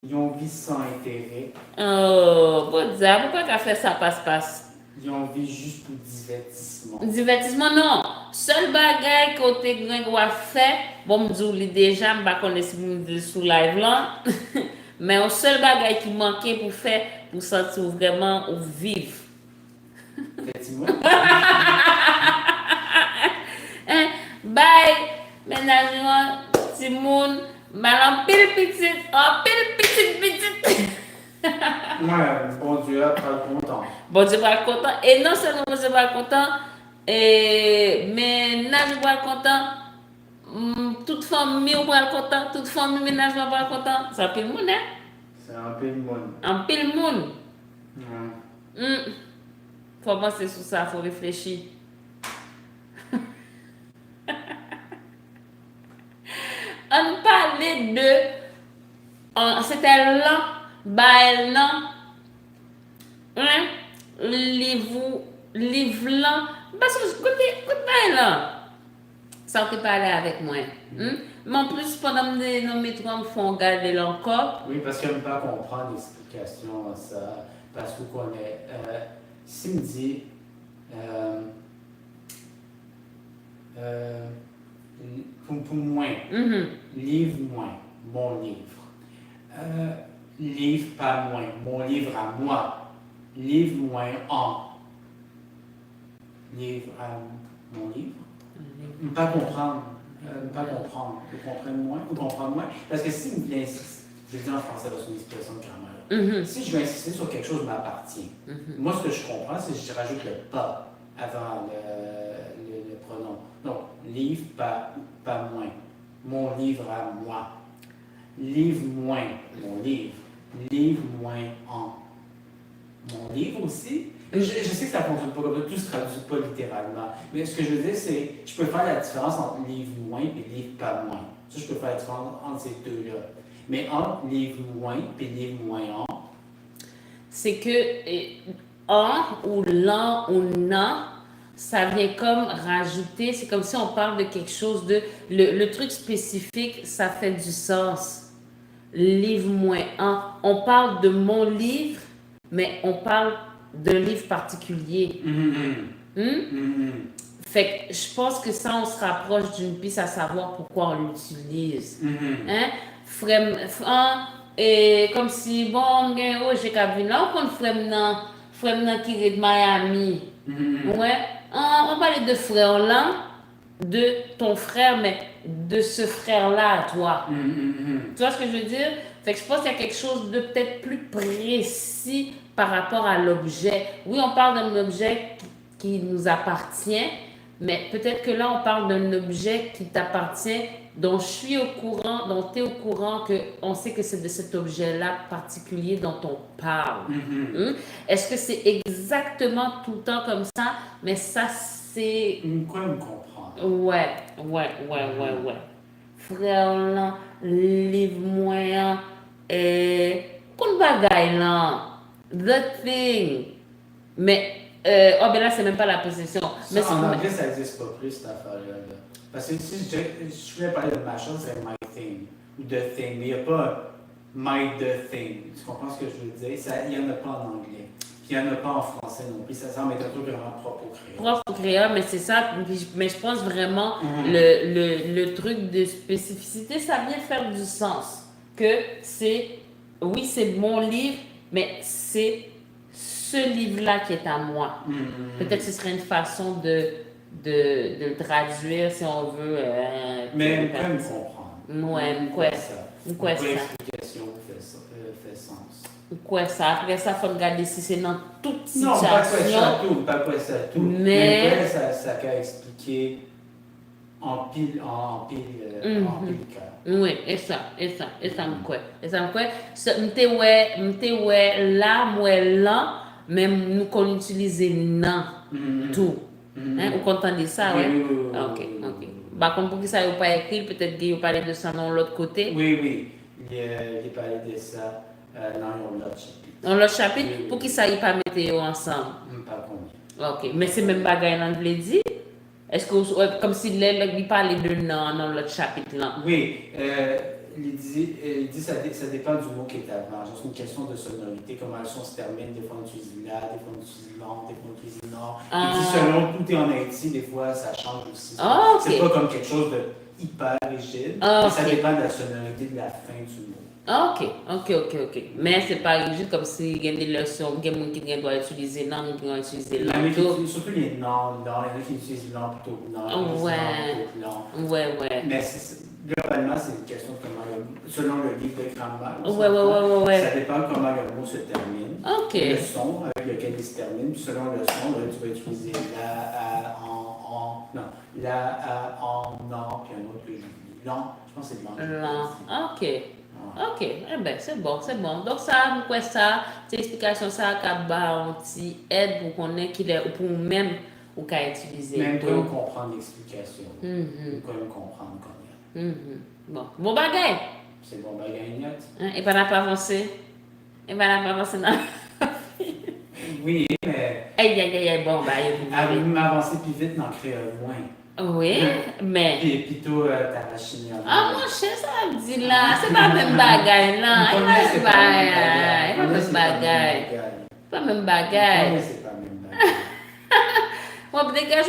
Ils ont vie sans intérêt. Oh, bon Dieu, pourquoi qu'a fait ça passe-passe? Ils ont vie juste pour divertissement. Divertissement, non. Seul bagay côté Gringo a fait, bon, me dit déjà, je ne sais pas si vous me sous live là, mais le seul bagay qui manquait pour faire, pour sentir vraiment ou vivre. Effectivement. Hein? Bye, ménagement, petit monde, mal en pile petite. Ouais, bon Dieu, pas content. Bon Dieu va content. Et non seulement bon Dieu va content, mais ménage va content. Toute famille va content. Toute famille ménage va content. Ça pile monde, hein? C'est un peu le monde. En pile monde. Ouais. Faut penser sur ça, faut réfléchir. On parlait de. C'était là, bah là. Hein? Livre là. Parce que écoute là. Ça on peut parler avec moi. Mais en plus, pendant que nos métros me font garder encore. Oui, parce que ne pas comprendre l'explication à ça. Parce que qu'on est. Si me dit. Pour moi, livre moins, mon livre. Livre pas moins, mon livre à moi. Livre moins en. Livre à mon livre. Ne pas comprendre. Vous comprenez moins, vous comprenez moins. Parce que si vous insistez, je le dis en français dans une expression de grammaire, si je vais insister sur quelque chose qui m'appartient, moi ce que je comprends, c'est que je rajoute le pas avant le pronom. Donc, livre, pas moins. Mon livre à moi. Livre moins, mon livre. Livre moins en. Mon livre aussi. Je sais que ça ne fonctionne pas comme ça, tout ne se traduit pas littéralement. Mais ce que je veux dire, c'est je peux faire la différence entre livre moins et livre pas moins. Ça, je peux faire la différence entre ces deux-là. Mais entre livre moins et livre moins en. C'est que en ou l'an ou nan, ça vient comme rajouter, c'est comme si on parle de quelque chose de. Le truc spécifique, ça fait du sens. Livre moins en. On parle de mon livre, mais on parle d'un livre particulier. Fait que je pense que ça, on se rapproche d'une piste à savoir pourquoi on l'utilise. Hein? Et comme si, bon, j'ai qu'à venir là, on frère qui est de Miami. Ouais. On parlait de frère là, de ton frère, mais de ce frère-là à toi. Tu vois ce que je veux dire? Fait que je pense qu'il y a quelque chose de peut-être plus précis par rapport à l'objet. Oui, on parle d'un objet qui nous appartient, mais peut-être que là, on parle d'un objet qui t'appartient, dont je suis au courant, dont tu es au courant, qu'on sait que c'est de cet objet-là particulier dont on parle. Est-ce que c'est exactement tout le temps comme ça? Mais ça, c'est... Quoi me comprendre? Ouais. Frère là, livre moyen, et... Qu'on bagaille là? The thing. Mais... oh, ben là, c'est même pas la possession. Mais en anglais, ça n'existe pas plus, cette affaire-là. Parce que si je voulais parler de ma chose, c'est my thing ou the thing. Mais il n'y a pas my the thing. Tu comprends ce que je veux dire? Il n'y en a pas en anglais. Puis il n'y en a pas en français non plus. Ça semble être un truc vraiment propre au créole. Propre au créole, mais c'est ça. Mais je pense vraiment le truc de spécificité, ça vient faire du sens. Que c'est, oui, c'est mon livre, mais c'est ce livre-là qui est à moi. Peut-être que ce serait une façon de le traduire si on veut. Mais on peut me comprendre. Ouais, quoi ça? L'explication fait sens. Quoi ça? Après ça, il faut regarder si c'est dans toute situation. Non, pas quoi ça tout. Mais ça peut expliquer en pile cœur. Oui, et ça me quoi. M'te ouais là, moi là, même nous qu'on utilise nan tout. Hein, vous entendez ça, ouais? Ok. Par contre, pour que ça n'ait pas écrit, peut-être qu'il parler de ça dans l'autre côté. Oui. Il parlait de ça dans l'autre chapitre. Dans l'autre chapitre, pour que ça n'ait pas mettre ensemble. Pas combien. Ok, mais c'est même bagaille dans le dit? Est-ce que, comme si il parlait de nan dans l'autre chapitre là? Oui, il dit ça dépend du mot qui est avant. C'est une question de sonorité, comment le son se termine. Des fois, on utilise la, des fois, on utilise long, des fois, on utilise nord. Il dit selon où tu es en Haïti, des fois, ça change aussi. C'est pas comme quelque chose de hyper rigide, mais ça dépend de la sonorité de la fin du mot. Ok. Mais c'est pas rigide comme si il y a des leçons, il y a des gens qui doivent utiliser non, qui doivent utiliser non. Surtout les noms, il y en a qui utilisent non plutôt que non. Ouais. Mais globalement, c'est une question de comment, selon le livre de grammaire. Ouais. Ça dépend comment le mot se termine. Ok. Le son avec lequel il se termine. Puis selon le son, là, tu vas utiliser la, a, en, non. La, a, en, non, puis un autre que j'oublie. Non, je pense que c'est long. Ok, c'est bon. Donc ça, quoi ça, c'est l'explication ça qui aide pour qu'on ait pour même ou qu'à utiliser. Même pour comprendre l'explication. Pour qu'on comprendre combien. Bon bagay. C'est bon bagay net. Et pas n'a pas avancé. Non. Oui, mais. Aïe, bon bagay. M'avancer plus vite dans créole moins. Oui, mais. Puis plutôt ta machine. Ah, mon cher, ça me dit là. C'est pas même bagay, là. C'est pas même bagay. C'est pas même bagay. On dégage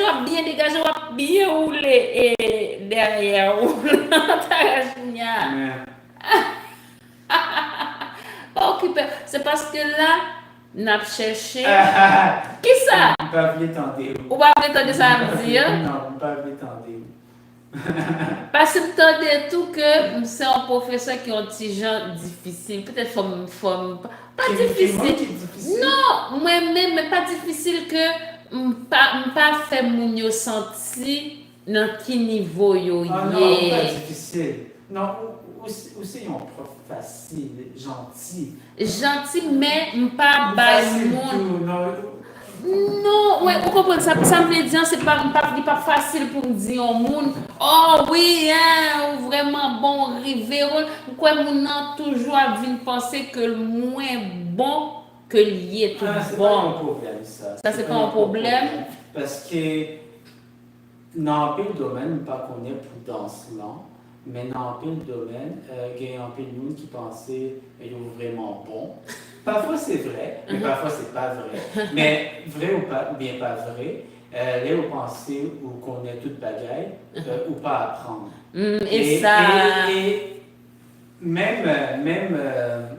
bien roulé et derrière roule occupé. C'est parce que là, n'a cherché. Qui ça? Vous pas venir tenter. Ou pas venir tenter ça me dire? Non, vous pas venir tenter. Parce que tenter tout que c'est un professeur qui ont petit gens difficile. Peut-être forme pas difficile. Non, moi-même, mais pas difficile que pas fait mon yo senti dans quel niveau yo non, pas difficile. Non, aussi un prof facile, gentil. Gentil, mais pas bail monde. Non, ouais, vous comprenez ça me veut dire c'est pas facile pour me dire au monde. Oh oui, hein, vraiment bon riverol. Quoi mon nan toujours a venir penser que le moins bon que lié tout c'est bon. Pas un problème ça. Ça c'est pas un problème parce que dans le domaine pas qu'on est pour danse là, mais dans le domaine il y a un peu de monde qui pensait qu'il est vraiment bon. Parfois c'est vrai, mais parfois c'est pas vrai. Mais vrai ou pas, bien pas vrai, là vous pensez ou qu'on est toute bagaille ou pas apprendre. Et ça. Et même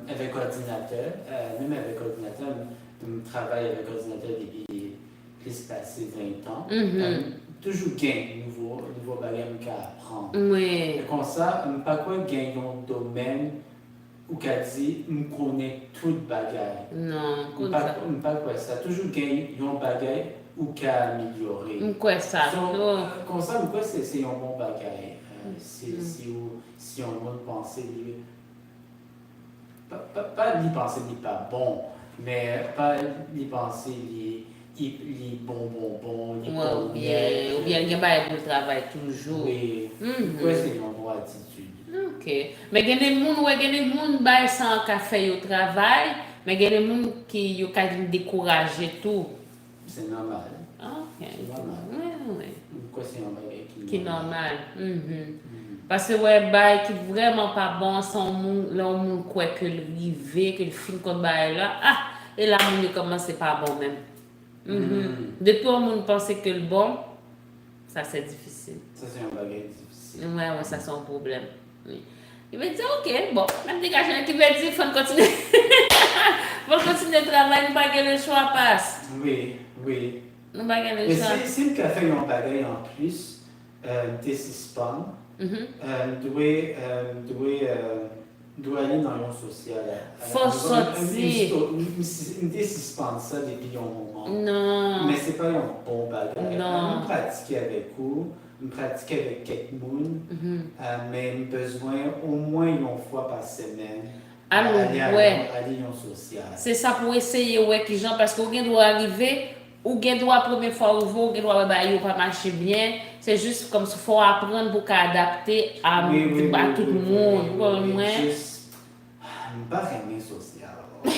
avec ordinateur, je travaille avec ordinateur depuis plus passé 20 ans. Toujours gain nouveau bagage qu'à apprendre. Oui. Et comme ça, pas quoi gagner un domaine où qu'a dit on connaît tout bagage. Non, pas quoi ça. Toujours gagner un bagage ou qu'à améliorer. Quoi ça? Comme ça, quoi c'est un bon bagage. Si on veut penser pas lui penser n'est pas bon, mais pas lui penser il bon, ou bien il y a pas de travail toujours. Oui. Ouais, c'est une bonne attitude. Ok. Mais il y a des gens qui sans café au travail, mais il y a des gens qui ont découragé tout. C'est normal. Ok. C'est normal. Oui. Pourquoi c'est un bagage qui est normal? Parce que ouais, qui est vraiment pas bon, sans monde quoi que le rivet, que le film comme là, et là on commence c'est pas bon même. Depuis on monde pensait que le bon, ça c'est difficile. Ça c'est un bagage difficile. Ouais, ça c'est un problème. Oui. Il va dire ok, bon, même des gars qui veut dire faut continuer. Faut continuer de travailler, nous pas que le choix passe. Oui. Nous pas que le choix. Si le café a un bagage en plus, t'es suspend. Doit aller dans le social. Faut sortir. Une suspend ça depuis un moment. Non. Mais c'est pas un bon bagage. Non. On pratique avec vous, on pratique avec quelqu'un, mais besoin au moins une fois par semaine. Aller en social. C'est ça pour essayer, ouais, qui gens, parce qu'on doit arriver, ou on doit première fois ouvrir, ou doit pas marcher bien. C'est juste comme s'il faut apprendre pour adapter à tout le monde. Je ne pas aimer social. Je ne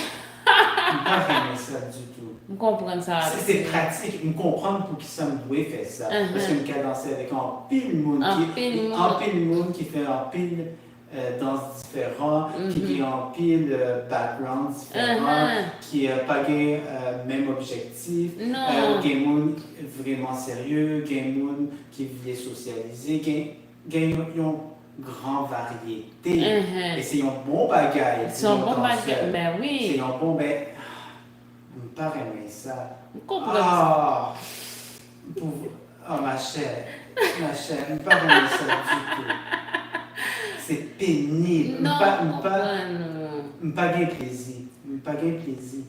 pas aimer ça du tout. Je comprends ça. C'est pratique. Je comprends pour qui ça me doit faire ça. Parce que je me danser avec un pile monde qui fait un pile danses différents, qui ont pile background différent, qui n'ont pas gagné même objectif. Game Moon vraiment sérieux, Game Moon qui voulait socialiser, Game Moon grande variété. Et c'est un bon bagage. C'est un bon bagage, ben oui. C'est un bon, ben, je ne pas aimer ça. Vous comprenez? Ma chère, je ne pas aimer ça du tout. C'est pénible. Non, pas bien plaisir.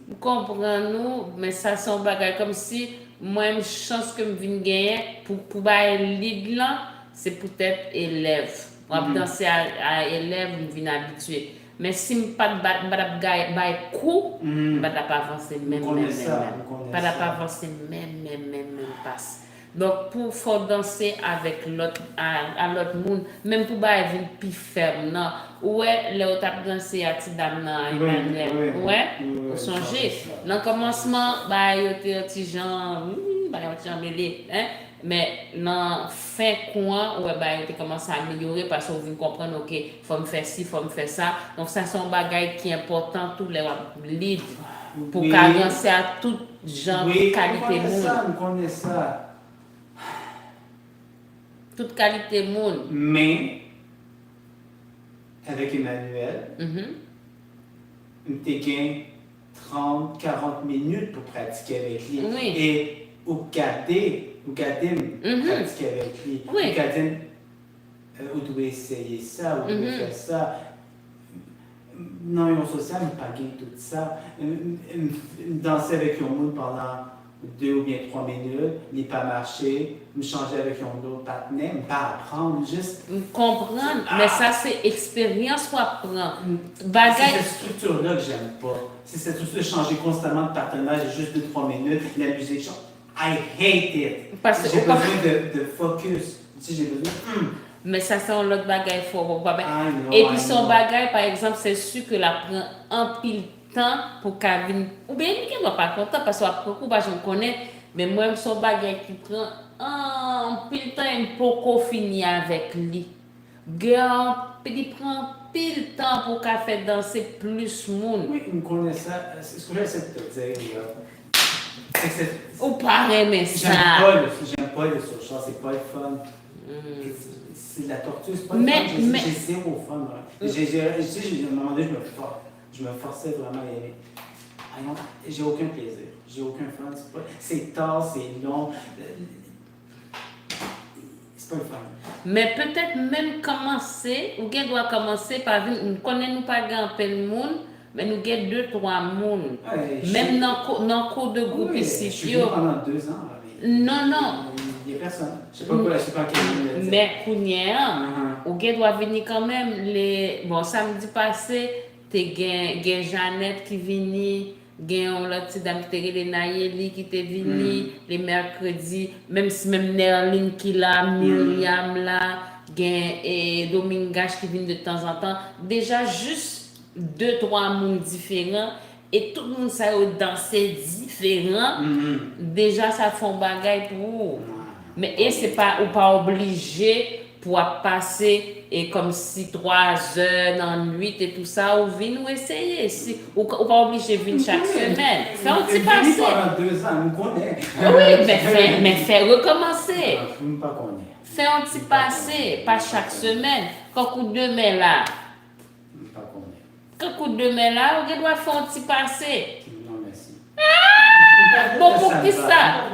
Vous comprenez, mais ça c'est un bagage comme si moi une chance que je viens gagner pour bailler lead là, c'est peut-être élève. Pour danser à élève, je viens habitué. Mais si je ne pas de coup, je ne pas avancer même. Pas avancer même passe. Donc, pour faire danser avec l'autre, à l'autre monde, même pour bailler une plus ferme, non. Ouais, là, on tape danser à Tidam, ouais, vous songez. Dans le commencement, bah, il y a des petits gens, mêlés, hein. Mais dans fin coin, ouais, bah, il commence à améliorer parce qu'on vient comprendre, ok, faut me faire ci, faut me faire ça. Donc, ça, c'est un bagage qui est important, tous les leads, pour avancer à tout genre de qualité monde. On connaît ça. Toute qualité monde. Mais, avec Emmanuel, on a gagné 30-40 minutes pour pratiquer avec lui. Oui. Et au garder pratiquer avec lui. Oui. Au garder, on doit essayer ça, on doit faire ça. Non, en social, on n'a pas gagné tout ça. Danser avec un monde pendant 2 ou bien 3 minutes, il n'est pas marché, me changer avec un autre partenaire, ne pas apprendre, juste. Comprendre, mais ça c'est expérience qu'on apprend. C'est cette structure-là que j'aime pas. C'est cette structure de changer constamment de partenaire, j'ai juste 2-3 minutes, la musique change. I hate it. J'ai besoin de focus. J'ai besoin. Mais ça c'est un autre bagage fort. Et puis son bagage, par exemple, c'est sûr que la prend un pile temps pour qu'elle ou bien il ne va pas content parce que après coup je me connais mais moi son bagage qui prend un pile temps il peut finir avec lui il prend pile temps pour qu'elle fasse danser plus monde. Oui, on connaît ça. Ce que j'essaie de te dire ou pas aimer ça. J'aime pas le social, c'est pas le fun. C'est de la torture, c'est pas le fun. J'ai zéro fun. À un moment donné, je me forçais vraiment à y aller. J'ai aucun plaisir. J'ai aucun fun. C'est tard, c'est long. C'est pas le fun. Mais peut-être même commencer, ou bien doit commencer par nous ne connaissons pas grand le monde, mais nous avons 2-3 monde. Même dans le cours de groupe ici. Je suis pendant 2 ans. Non. Il n'y a personne. Je ne sais pas quel. Mais ou doit venir quand même. Bon, samedi passé, tu as Jeannette qui vient, l'autre petite dame qui est Nayeli qui est venue, les mercredis, même si même Nerline qui là, Myriam là, et Domingache qui viennent de temps en temps. Déjà, juste 2-3 mondes différents. Et tout le monde sait danser différent. Déjà, ça fait un bagage pour vous. Mais c'est pas obligé pour passer et comme si 3 heures dans la nuit et tout ça, ou venir ou essayer. Ou pas obligé de venir chaque semaine. Fais un petit passé. Pendant 2 ans, on connaît. Oui, mais fais recommencer. Pas connaître. Fais un petit passé, pas chaque semaine. Quand coup de main là. Quand coup de main là, on doit faire un petit passé. Non, merci. Bon, pour qui ça?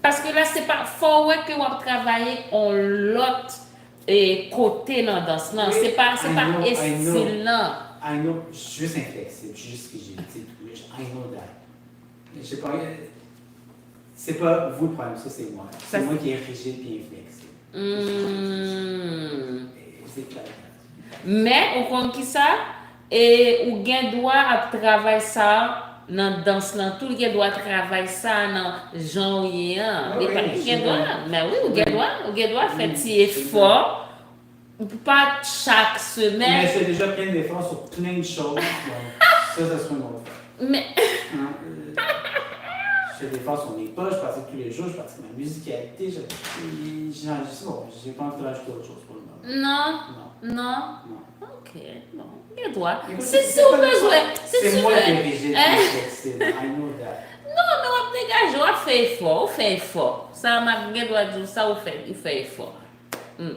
Parce que là, c'est pas fort que on travailler en l'autre côté dans danse. Non, c'est pas excellent. I know, je suis juste inflexible, je suis juste rigide. I know that. Je sais pas, c'est pas vous le problème, ça c'est moi. C'est moi qui est rigide et inflexible. C'est clair. Mais, au compte qui ça, et ou bien doit travailler ça dans danse là tout le doit travailler ça dans genre mais oui ou doit faire petit effort pas chaque semaine mais c'est déjà plein d'efforts sur plein de choses donc ça serait une autre fois mais je fais des efforts sur mes poches, je pratique tous les jours, je pratique ma musicalité, j'ai pas envie de rajouter autre chose pour le moment. Non. Non. Non. Non. Ok, bon. Et toi? Écoute, Si c'est vous pas- besoin. C'est moi qui ai rigide, flexible. I know that. Non, mais on dégage, on fait effort, on fait effort. Ça, ma doit dire ça, on fait effort. On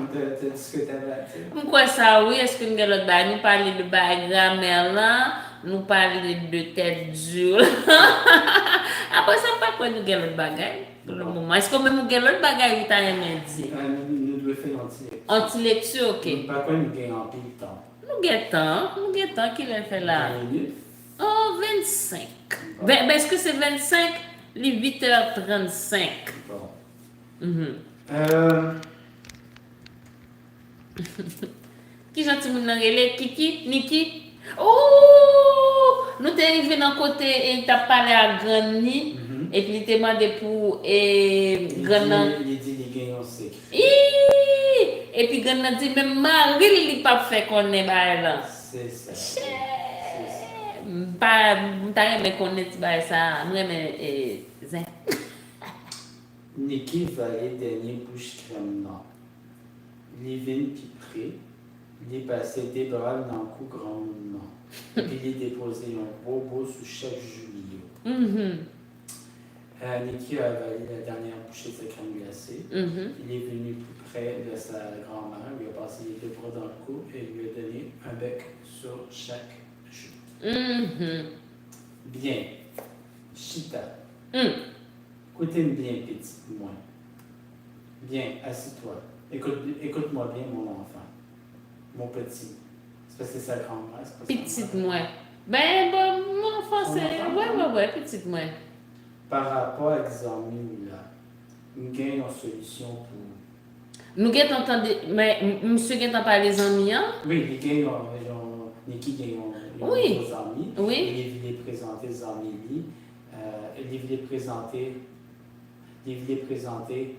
t'a dit ce que t'avais à dire. Pourquoi ça, oui, est-ce que nous avons l'autre bail? Nous parlons de bail grammaire là, nous parlons de tête dure. Après ça, pas quoi nous avons l'autre bagaille pour le moment. Est-ce que même nous avons l'autre bagaille que tu as aimé dire? Nous devons faire anti-lecture. Anti-lecture, ok. Par contre, nous gagnons en pile temps. Nous avons temps qu'il a fait là. 20 minutes. Oh, 25. Bon. Ben, est-ce que c'est 25? Les 8h35. Bon. Qui gentil moun nan rele? Kiki? Niki? Oh! Nous t'es arrivé dans le côté et t'as parlé à Grandi. Et puis il t'a demandé pour Grandi. Il dit les gagnants c'est. Et puis Grandi dit même Marie il pas fait qu'on est là. C'est ça. Pas t'as aimé connaître ça. Nous aimé Zin. Niki va aller dernier bouche crème non. Livine qui près. Il est passé des bras dans le cou grand non. Et puis il est déposé un bobo sous chaque Julio. Niki a avalé la dernière bouchée de sa crème glacée. Il est venu plus près de sa grand-mère, lui a passé les deux bras dans le cou et lui a donné un bec sur chaque joue. Bien. Chita. Écoutez-moi bien, petite moi. Bien, assis-toi. Écoute-moi bien, mon enfant. Mon petit. C'est parce que c'est sa grand-mère, c'est pas sa Petite mère. moi. Ben, mon enfant, c'est. Ouais, petite moi. Par rapport à l'examen, là, nous gagnons une solution pour. Nous avons entendu. Mais, monsieur Guet parlé des amis, hein? Oui, les gagnons, Niki gagnons Oui. nos amis. Oui. Il les présenter les amis. Il les présenter. Il les présenter.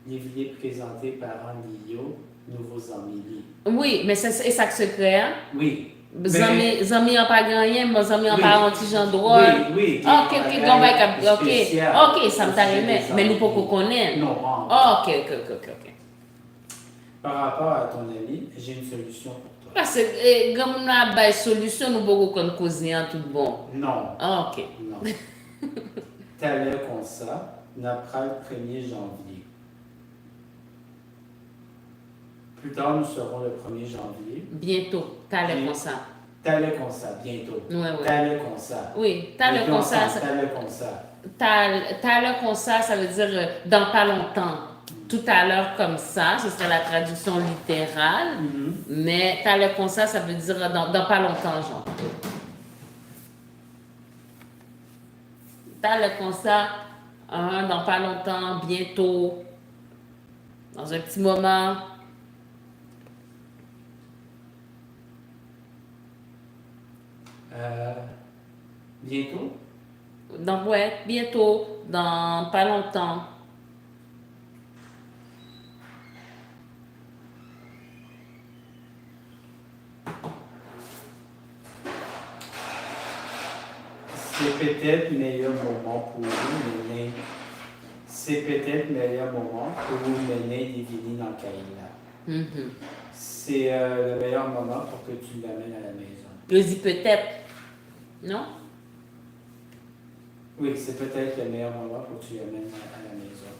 Les villes présentés par Anlio, nouveaux amis. Oui, mais c'est ça que c'est clair. Oui. Zami n'ont pas gagné, mais zami n'ont pas un petit genre drôle. Oui. Ok, ça me t'a aimé. Mais nous ne pouvons pas connaître. Non, Ok. Par rapport à ton ami, j'ai une solution pour toi. Parce que, comme on a une solution, nous pouvons connaître causer en tout bon. Non. Ok. Non. T'as l'air comme ça, n'après le 1er janvier. Plus tard, nous serons le 1er janvier. Bientôt, t'as l'air comme ça. T'as l'air comme ça, bientôt. Ouais. T'as l'air comme ça. Oui, t'as l'air comme ça. T'as l'air comme ça. T'as l'air comme ça, ça veut dire dans pas longtemps. Tout à l'heure comme ça, ce serait la traduction littérale. Mais t'as l'air comme ça veut dire dans pas longtemps, genre. T'as l'air comme ça, dans pas longtemps, bientôt, dans un petit moment. Bientôt? Bientôt, dans pas longtemps. C'est peut-être le meilleur moment pour vous mener. C'est peut-être le meilleur moment pour vous mener des villes dans Kaila. C'est le meilleur moment pour que tu l'amènes à la maison. Je dis peut-être. Non? Oui, c'est peut-être le meilleur moment pour que tu l'amènes à la maison.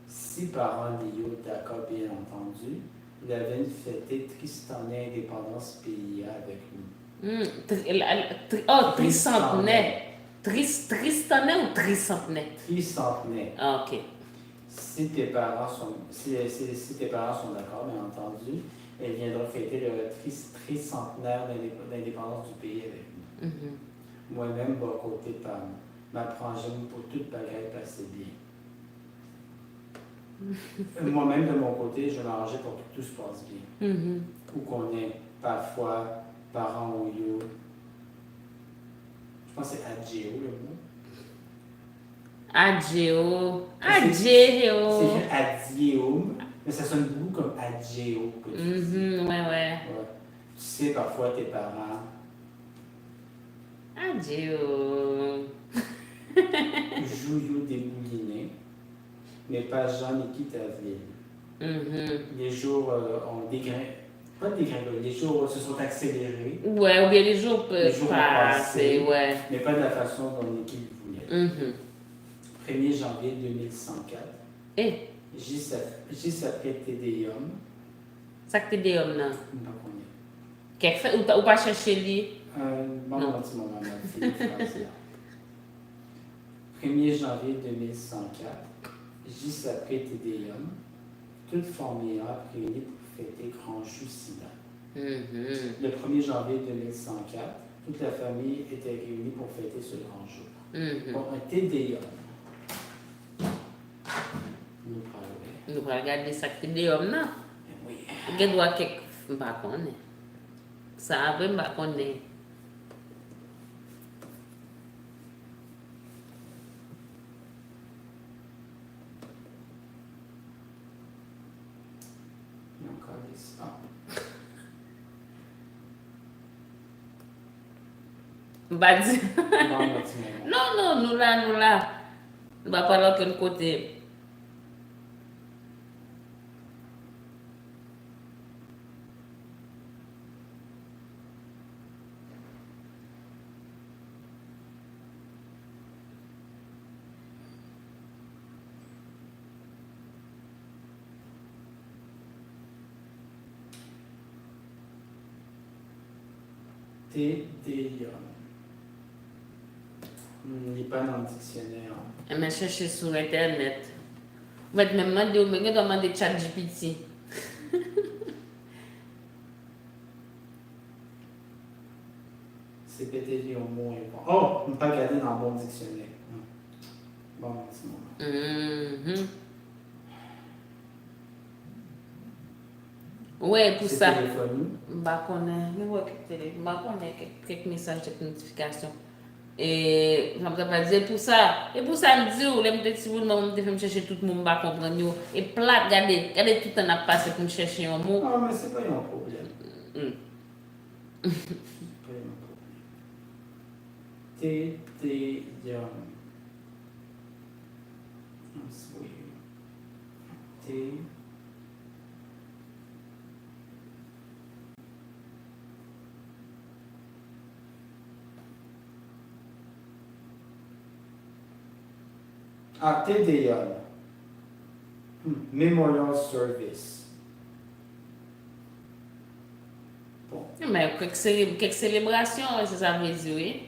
Si parents Lio d'accord, bien entendu, il avait une fêté tristanée indépendance pays avec nous. Tricentenaire. Tristanais ou tricentenaire? Tricentenaire. Ah, ok. Si tes parents sont d'accord, bien entendu, elle viendra fêter le tricentenaire d'indépendance du pays avec nous. Moi-même, à côté de m'apprends pour toute bagaille passer bien. Moi-même, de mon côté, je vais m'arranger pour que tout se passe bien. Ou qu'on ait parfois parents ou yo. Je pense que c'est adjéo le mot. Adjéo. C'est adjéo, mais ça sonne beaucoup comme adjéo. Ouais. Tu sais, parfois tes parents. Adjéo. Jouillou débouliné, mais pas Jean et quitte à ville. Les jours ont dégringolé. Pas dégringolé, les jours se sont accélérés. Ouais, ou bien les jours Les jours ont passés, passé, ouais. mais pas de la façon dont l'équipe voulait. 1er janvier 2104. Eh, Juste après Tédéum. ça que t'es des hommes, là. Pas qu'on est. Quelque fait, ou pas chercher lui? Bon, un petit moment, ma petite phrase là. 1er janvier 2104. Juste après Tédéum. Toute famille réunie pour fêter Grand Jussila. Le 1er janvier 2104, toute la famille était réunie pour fêter ce grand jour. Bon, un Tédéum. Nous parlons. Nous allons regarder ça que des hommes, là. Oui. Il doit quelque pas connaître. Ça avait pas connaître. Il y a encore des... Ah. Bah, dis- Bon, un petit moment. non, nous là. Nous va pas l'autre côté. Tédéum. Il n'est pas dans le dictionnaire. Elle m'a cherché sur Internet. Vous êtes même demandé, ou même demander ChatGPT. C'est pété au mot et bon. Oh, on ne peut pas regarder dans le bon dictionnaire. Bon, un petit moment. Ouais, pour C'est ça. téléphonie. Bah, quelques messages de notification. Et ça me pas dire pour ça. Et pour ça, me dit, ou les petits bouts, je vais me chercher tout le monde, pas comprendre. Et plat, regardez tout le temps à passer pour me chercher un mot. Ah, mais c'est pas un problème. C'est pas un problème. Tédéum. That's weird. T. Ah, Tédéum. Memorial Service. Bon. Mais quelques célébrations, c'est ça veut dire, oui.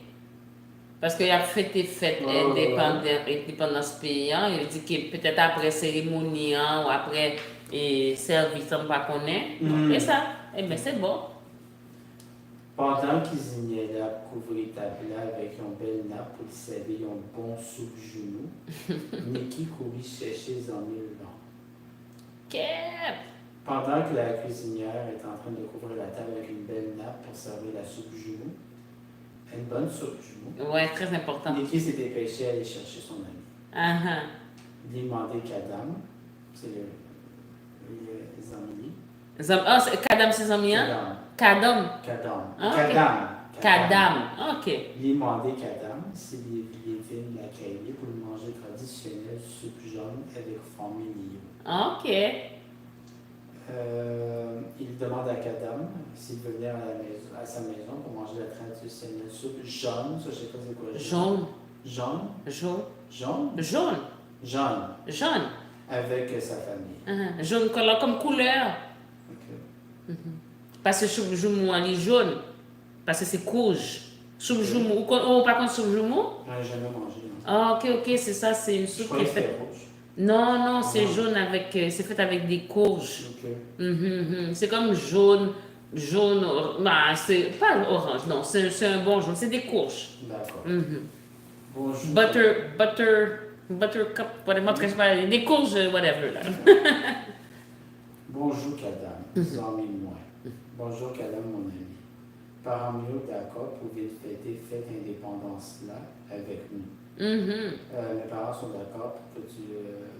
Parce qu'il a fêté fête indépendance paysan, il dit que peut-être après cérémonie ou après service, on ne pas connaît. Et ça, eh bien c'est bon. Pendant le cuisinier là couvrit ta plat avec une belle nappe pour lui servir un bon soupe genou, Nikki courit chercher les amis blancs. Pendant que la cuisinière est en train de couvrir la table avec une belle nappe pour servir la soupe genou, une bonne soupe genou, Ouais, très important. Nikki s'est dépêchée à aller chercher son ami. Il demandait qu'Adam, c'est les amis. Ah, Kadam, c'est amis, hein? Kadam. Kadam, ok. Il demandait qu'Adam, s'il était l'accueillir pour le manger traditionnel soupe jaune avec famille. Ok. Il demande à Kadam s'il veut venir à sa maison pour manger la traditionnelle soupe jaune. Ça, je sais pas c'est quoi. Jaune. Jaune. Avec sa famille. Jaune comme couleur. Ok. Parce que soupe joumou, elle est jaune. Parce que c'est rouge. Soupe joumou. Ou pas contre soupe joumou? J'en ai jamais mangé. Ah, ok, c'est ça. C'est une soupe qui est faite. Rouge. Non, c'est jaune avec. C'est fait avec des courges. Ok. C'est comme jaune. Bah, c'est pas orange, non. C'est un bon jaune. C'est des courges. D'accord. Bonjour. Buttercup, whatever. Des courges, whatever. Là. Bonjour, Kadam. Moi. Bonjour, Kadam, mon ami. Par mieux d'accord pour vite fêter fête indépendance là avec nous. Mes parents sont d'accord pour que tu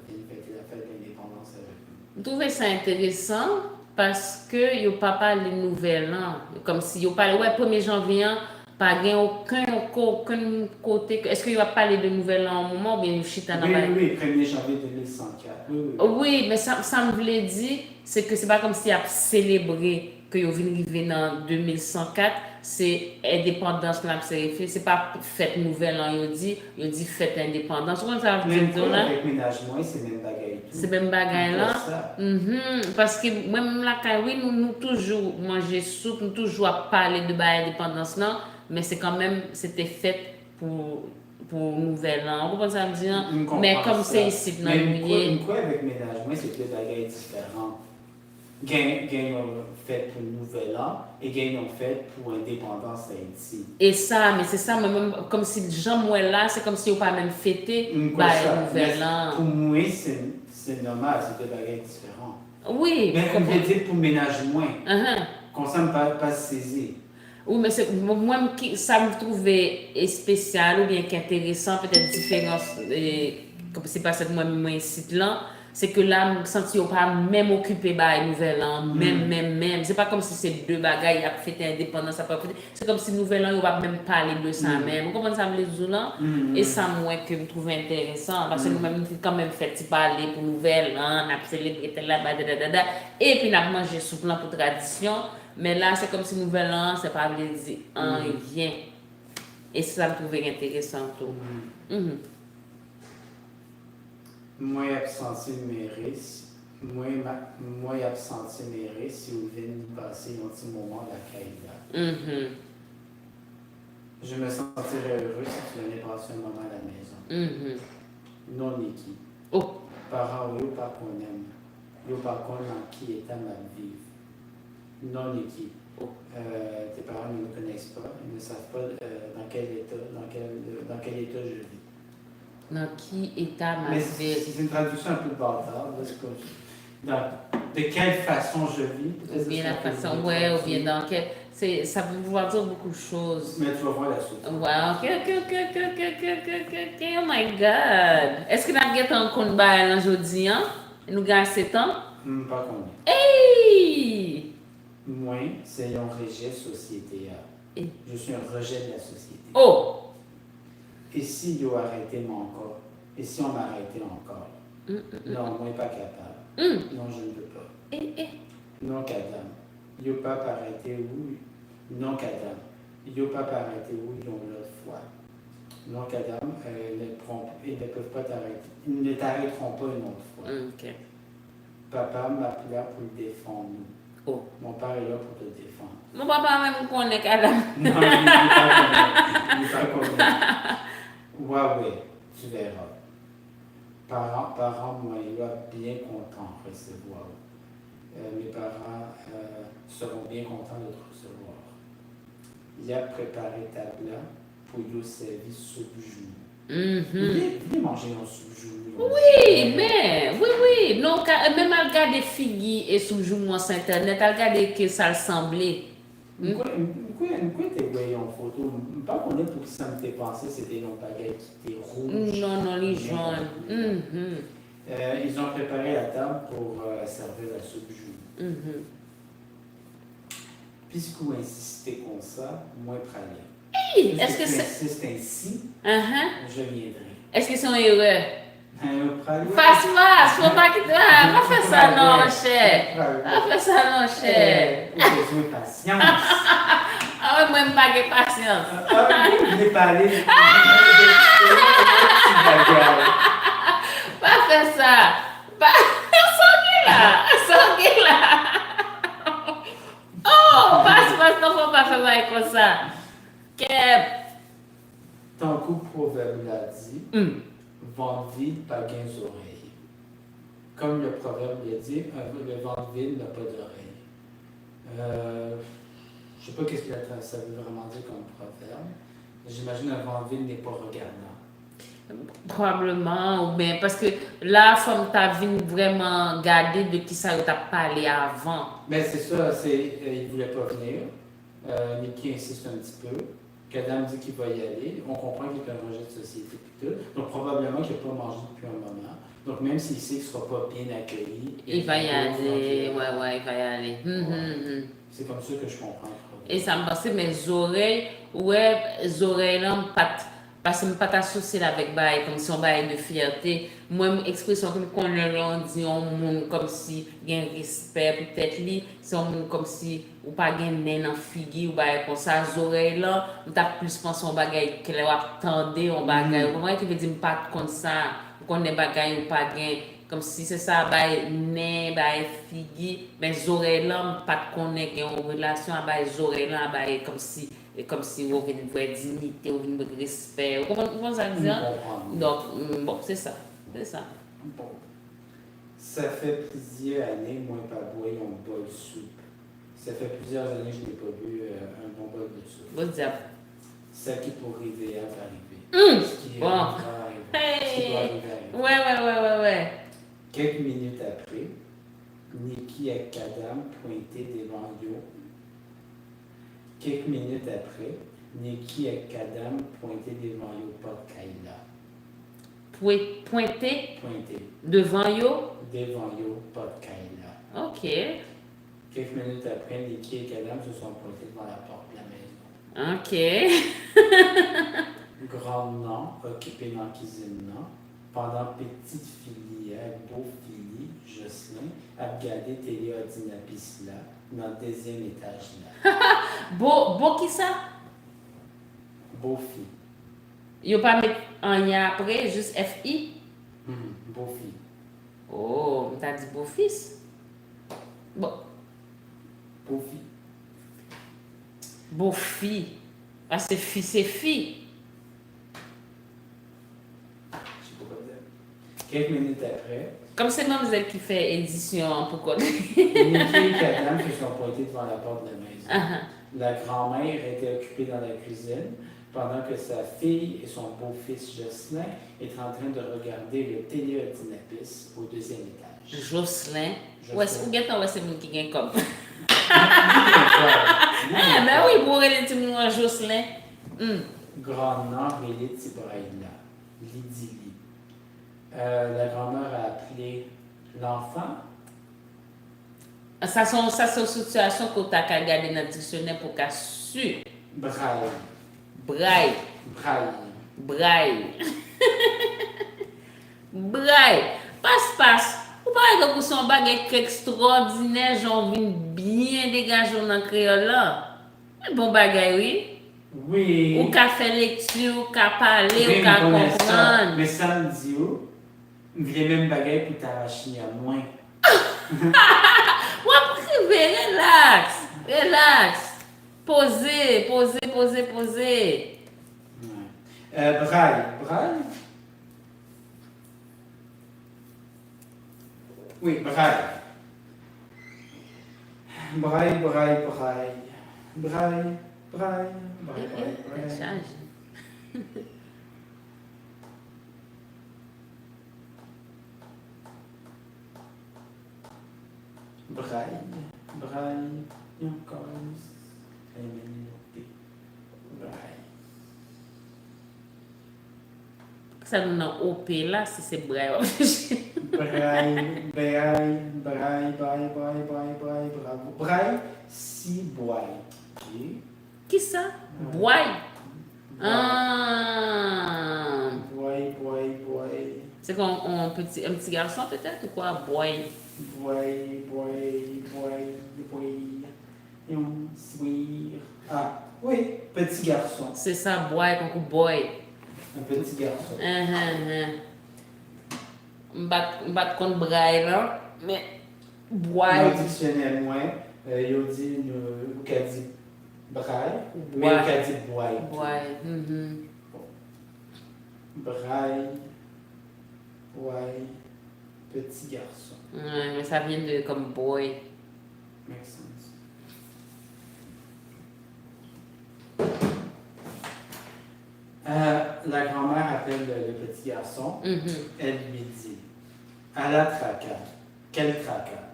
viennes fêter la fête d'indépendance avec nous. Je trouvais ça intéressant parce que yo papa les nouvelles, hein. Comme si yo parle, ouais, 1er janvier, pas gain aucun côté. Est-ce qu'il va parler de Nouvel An au moment ou bien Chita n'a pas? Oui, 1er janvier 2104. Oui, mais ça me voulait dire, c'est que c'est pas comme s'il a célébré que vous venez arriver dans 2104, c'est indépendance là, c'est pas fête Nouvel An, il dit fête indépendance. Comment ça veut Même dire là? avec ménage moins, c'est même bagaille. C'est même bagaille là. Parce que même là, oui, nous toujours manger soupe, nous toujours à parler de indépendance là, mais c'est quand même, c'était fait pour Nouvel An. Vous comprenez ça me dire? Mais comme c'est ici dans le milieu. Mais quoi avec ménage moins, c'est deux bagailles différentes. Gain fait pour Nouvel An et gain fait pour indépendance d'Haïti. Et ça, mais c'est ça, même comme si Jean moi là, c'est comme si on pas même fêté Nouvel An. Pour moi, c'est normal, c'est deux bagailles différentes. Oui. Mais comme je dis, pour ménage moins, qu'on ne pas saisir. Oui, mais moi, ça me trouvait spécial ou bien qu'intéressant, peut-être différent, comme c'est pas ça que moi ici là, c'est que là, je me sens pas même occupé par Nouvel An, même. C'est pas comme si c'est deux bagailles, il a fêté indépendance, c'est comme si Nouvel An, il va même parler de ça même. Vous comprenez ça, les jours là? Et ça, moi, que je trouve intéressant, parce que nous-mêmes, quand même fait parler pour Nouvel An, on a célébré tel là, et puis on a mangé soupe là pour tradition. Mais là, c'est comme si Nouvel An, c'est pas dire rien. Et ça, je trouvais intéressant tout. Moi, absenti mes risques. Moi, absenti mes risques si vous venez de passer un petit moment à la caïda. Je me sentirais heureux si tu venais passer un moment à la maison. Non équipe. Parents, yo pas qu'on aime. Yo pas qu'on dans qui état ma vie. Non équipe. Tes parents ne me connaissent pas, ils ne savent pas dans quel état je vis. Dans qui état ma vie? C'est une traduction un peu bâtarde. De quelle façon je vis? Ou bien la façon, ou bien dans quel. Ça peut vouloir dire beaucoup de choses. Mais tu vas voir la suite. Ok, oh my God. Est-ce que nous avons un compte bail aujourd'hui, hein? Nous gagnons 7 ans? Pas combien. Hey! Moi, c'est un rejet société. Je suis un rejet de la société. Oh! Et si yo arrêté moi encore? Et si on m'arrêtait encore? Non, moi, pas capable. Non, je ne peux pas. Non, Kadam. Yo pas arrêté où? Non, Kadam. Yo pas arrêté où? Ils ont l'autre fois. Non, Kadam, ils ne peuvent pas t'arrêter. Ils ne t'arrêteront pas une autre fois. Papa m'a appelé pour le défendre. Mon père est là pour te défendre. Mon papa même connaît Kadam. Non, il n'est pas connu. Ouais, tu verras. Parents, moi, ils sont bien contents de recevoir. Mes parents seront bien contents de te recevoir. Il a préparé ta plat pour nous servir sous-jour. Venez manger un sous-jour. Oui. Non, même à regarder filles et sous-jour sur Internet, à regarder que ça ressemblait. Pourquoi tu voyais en photo? Pas qu'on est pour que ça me fait penser c'était nos bagages qui étaient rouges. Non, les jaunes. Ils ont préparé la table pour servir la soupe joue. Puisqu'on insistait comme ça, moi, je Hey, est-ce que c'est ainsi, je viendrai. Est-ce que c'est une erreur? Face, faut pas que pas faire ça non, cher. Pas faire ça non, cher. J'ai patience. Ah ouais, moi, je n'ai pas de patience. Je n'ai pas allé. Pas faire ça. Sortez là. Oh, passe, non, faut pas faire comme ça. Tant coup proverbe l'a dit, ventre vide, pas gain oreilles. Comme le proverbe l'a dit, le ventre vide n'a pas d'oreilles. Je ne sais pas qu'est-ce que ça veut vraiment dire comme proverbe. J'imagine un ventre vide n'est pas regardant. Probablement, ou bien parce que là, femme ta vie vraiment garder de qui ça t'a parlé avant. Mais c'est ça, il ne voulait pas venir. Mickey insiste un petit peu. Kadam dit qu'il va y aller. On comprend qu'il est un rejet de société. Donc probablement qu'il n'a pas mangé depuis un moment. Donc, même s'il sait qu'il ne sera pas bien accueilli, il va y aller. Ouais, il va y aller. C'est comme ça que je comprends. Et ça me passe mes oreilles, les oreilles là, parce que je ne pas associer avec bail, comme si on bail de fierté. Moi, l'expression que qu'on a dit, on monde comme si il y a un respect, peut-être lui, c'est un monde comme si ou pas gain nain en figue ou bail comme ça, les oreilles là, on t'a plus pensé on bagaille que là attendez on bagaille. Comment qui veut dire pas comme ça, qu'on est bagaille ou pas gain. Comme si c'est ça, bail nain, bail figue, mais les oreilles là, pas de connaître en relation avec les oreilles là, bail comme si vous avez une vraie dignité, vous avez un vrai respect. Vous comprenez ça veut dire? Donc, bon, c'est ça. C'est ça. Bon. Ça fait plusieurs années, moi et Pablo, on bol de soupe. Ça fait plusieurs années que je n'ai pas bu un bon bol de soupe. Bon diable. Ça qui pour arriver va arriver. Ce qui bon. Va arriver. Hey. Ce qui doit arriver. Ouais. Quelques minutes après, Nikki et Kadam pointaient devant Yo. Quelques minutes après, Nikki et Kadam pointaient devant Yo, pas Kayla. Pointer Pointer. devant Yo? Devant Yo, pas Kayla. Ok. Quelques minutes après, Nikki et Kadam se sont pointés devant la porte de la maison. Ok. Grandement occupé dans la cuisine, pendant petite filière, beau fille, Jocelyn, a regardé télé ordinapis là, dans le deuxième étage là. Beau qui ça? Beau fille. Yo pas mettre un ya après, juste FI? Beau fille. Oh, t'as dit beau fils? Bon. Beau fille. Beau fille. Ah, c'est fille. Je sais pas quoi dire. Quelques minutes après, Comme c'est mademoiselle qui fait édition pour quoi? Nikki et Kadam se sont pointés devant la porte de la maison. La grand-mère était occupée dans la cuisine pendant que sa fille et son beau-fils Jocelyn étaient en train de regarder le téléordinapis au deuxième étage. Jocelyn. Ouais, c'est celui qui gagne comme. Mais oui, pour les petits mots Jocelyn. Grandement brûlé de là, l'idylle. La grand-mère a appelé l'enfant. Ça, c'est une situation que tu as regardé dans le dictionnaire pour qu'à su. Braille. Passe. Ou pas que son baguette extraordinaire, j'en viens bien dégagé dans le créole là. Bon bagay, oui. Oui. Ou qu'à faire lecture, ou qu'à parler, ou qu'à comprendre. Mais ça me dit où? Il y a même bagay pour t'arracher à moins. Relax. Posez. Braille. Oui, braille. Change. Braille. Et encore. Braille. Ça nous a OP là, si c'est braille. Braille, si boy. Qui ça? Boy. Ah. Boy. C'est un petit garçon peut-être ou quoi? Boy. Ah, oui, petit garçon. C'est ça, boy, comme boy. Un petit garçon. Bat contre braille là, mais boy. Dans le dictionnaire, moi, il dit ou qu'a dit braille, mais il qu'a dit boy. Braille, petit garçon. Mais ça vient de comme boy. Makes sense. La grand-mère appelle le petit garçon. Elle lui dit à la tracas. Quel tracas?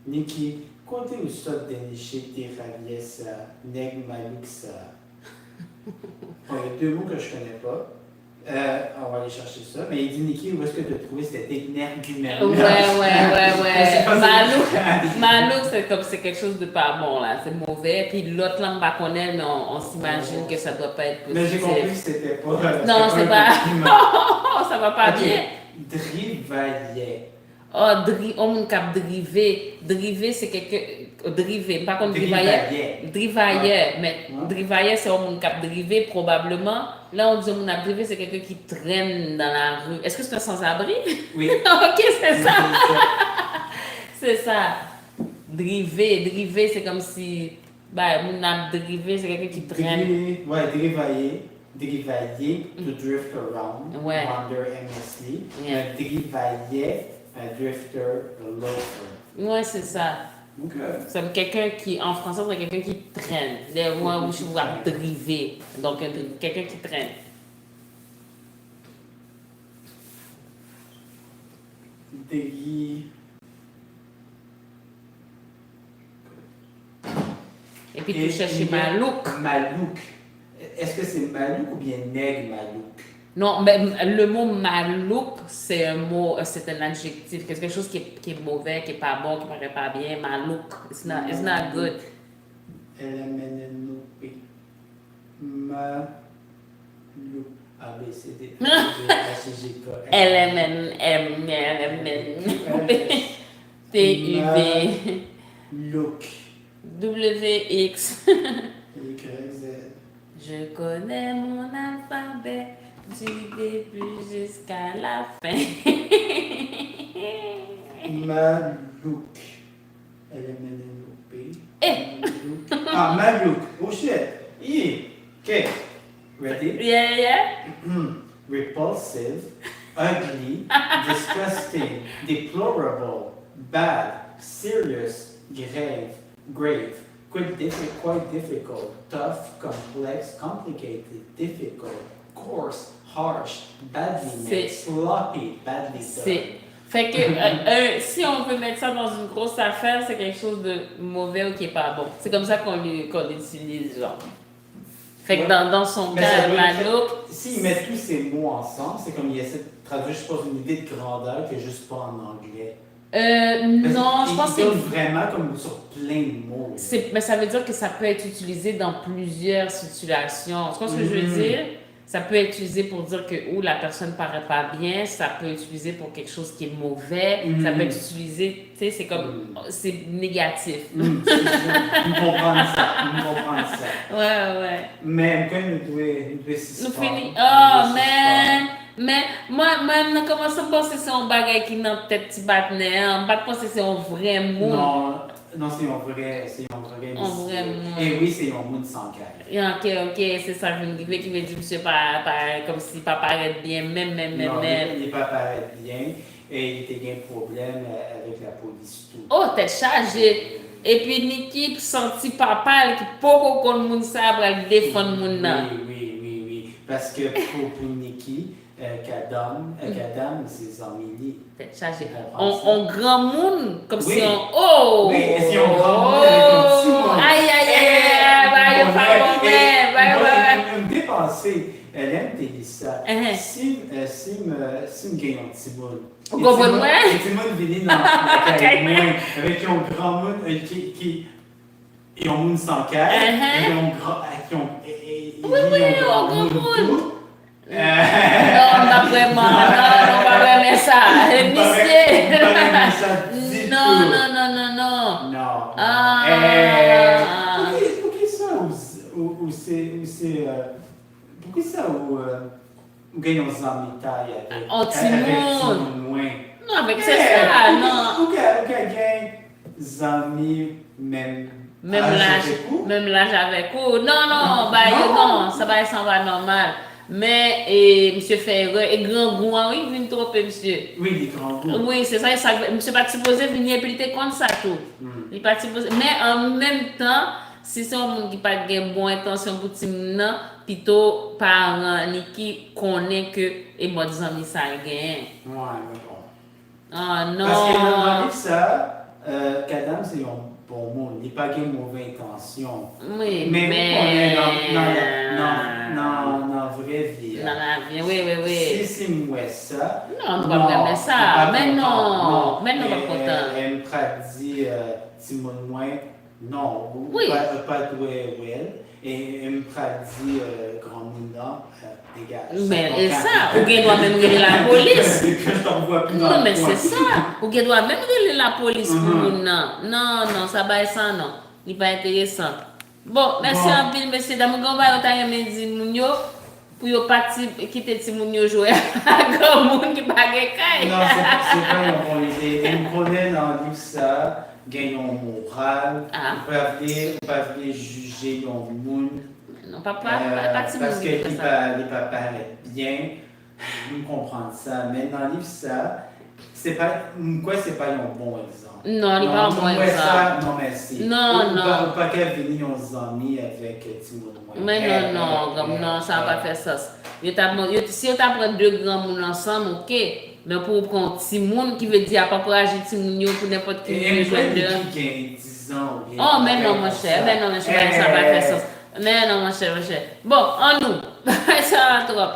Nikki, comptez où ça dénicher tes raviessa, neg malouk ça. Il y a deux mots que je connais pas. On va aller chercher ça. Mais il dit, Nikki, où est-ce que tu as trouvé cet énergumène? Ouais. Malouk, c'est quelque chose de pas bon, là. C'est mauvais. Puis l'autre langue, pas connaît, mais on s'imagine que ça doit pas être possible. Mais j'ai compris que c'était pas. Non, c'est pas. Ça va pas bien. Drivaillet. On cap driver. Driver, c'est quelqu'un. Driver, pas comme drivaillet. Drivaillet. Mais drivaillet, c'est on cap driver, probablement. Là, on dit on a driver, c'est quelqu'un qui traîne dans la rue. Est-ce que c'est un sans-abri? Oui. Ok, c'est ça. C'est ça. Driver, c'est comme si. On a driver, c'est quelqu'un qui traîne. Drivailler, to drift around, wander aimlessly. Drivaillet, drifter, loafer. Ouais, c'est ça. Okay. C'est quelqu'un qui, en français, c'est quelqu'un qui traîne. Moi, je vois driver. Donc, quelqu'un qui traîne. Et puis, tu cherches Malouk. Malouk. Est-ce que c'est Malouk ou bien nègre Malouk? Non, mais le mot Malouk, c'est un mot, c'est un adjectif. Quelque chose qui est mauvais, qui est pas bon, qui paraît pas bien. Malouk. It's not good. L-M-N-N-O-P. Malouk. A, B, C, D, H, G, K, L-M-N-M-N-M-N. T-U-V. Look. W-X. Y-Z. Je connais mon alphabet du début jusqu'à la fin. Malouk. L-M-N-N-O-P. Malouk. Oh shit. Okay. Ready? Yeah. Repulsive, ugly, disgusting, deplorable, bad, serious, grave, quite difficult, tough, complex, complicated, difficult, coarse, harsh, badly made, sloppy, badly done. Fait que si on veut mettre ça dans une grosse affaire, c'est quelque chose de mauvais ou qui est pas bon. C'est comme ça qu'on l'utilise, genre. Fait que dans son cas, Malouk. S'il met tous ces mots ensemble, c'est comme il essaie de traduire, je pense, une idée de grandeur qui est juste pas en anglais. Non, je pense que c'est vraiment comme sur plein de mots. Mais ça veut dire que ça peut être utilisé dans plusieurs situations. Tu vois ce que je veux dire? Ça peut être utilisé pour dire que la personne paraît pas bien, ça peut être utilisé pour quelque chose qui est mauvais, ça peut être utilisé, tu sais, c'est comme, c'est négatif. Nous comprendre ça. Ouais. Mais quand nous devons nous finissons. Oh, man! Mais moi, je commence à penser que c'est un bagage qui n'a peut-être petit battement, pas penser que c'est un vrai mot. Non, c'est un vrai mot. Et oui, c'est un mot de sans cœur. Ok, c'est ça, je me dis qui me dit, monsieur, comme si papa paraît bien, même. Non, il n'est pas paraît bien, et il était bien problème avec la police tout. Oh, t'es chargé! Et puis, Nikki senti papa qui beaucoup qu'on moun ça pour défendre moun nan. Oui. Parce que pour Nikki, Kadam, c'est Zamili. T'es chargé. On grand moun, comme si on. Oh! Oui, et si on grand moun, avec un petit moun. Aïe, Elle me dépensait. Elle aime Télissa. Si me gagne un petit moun. Vous comprenez? Un petit moun venu dans la caille, avec un grand moun qui. Et on moun sans cœur. Et on grand. Oui, on grand moun. Non, pas vraiment. Non, pas vraiment ça. Non. Pourquoi ça ou c'est pourquoi ça ou gagne un amis taille avec non, avec c'est ça, non. OK, gagne amis même l'âge avec vous. Non, non, ça va normal. Mais monsieur Ferrer et grand goût, oui, il vient trop monsieur. Oui, il est grand goût. Oui, c'est ça, monsieur pas supposé venir et puis contre ça tout. Il pas supposé, mais en même temps, si c'est un monde qui pas de bonne intention pour ti nan, plutôt parents qui connaît que et moi des amis ça gagne. Ouais, bon. Ah non. Parce que dans ça, Kadam c'est un bon mot, il n'est pas de mauvaise intention. Oui, mais mais... dans la vraie vie. Dans la vie, oui. Si moi ça. Non, on va pas ça. Mais non, pas content. Elle me dit, Simon, moi, non, oui. Pas de well. Et elle me dit, Grand Mouna, dégage. Mais et ça, ou qu'elle doit même régler la police. Non, mais c'est ça. Ou qu'elle doit même régler la police pour nous. Non, ça va ça, non. Il n'est pas intéressant. Bon, merci un peu, monsieur. Dans mon grand bail, on a dit, Mounio, pour yo parti quitter ti moun yo jouer à grand monde qui pas gagner. Non, c'est pas une bonne idée. Elle me connaît dans le ça, gagnons moral. On peut venir juger le monde. Non, papa, parce que les papas bien, nous comprendre ça. Mais dans le livre ça, c'est pas un bon exemple. Non, il pas un bon exemple. Non, merci. Non. Pas qu'elle venir aux amis avec Timon. Mais non, ça va pas faire ça. Si on t'apprend deux grands monde ensemble, ok. Mais pour prendre Timon qui veut dire pas encourager Timon pour n'importe qui veut jouer de. 10 ans. Oh, mais non, mon cher, ça va faire ça. Mais non, mon cher. Bon, en nous, ça va trop.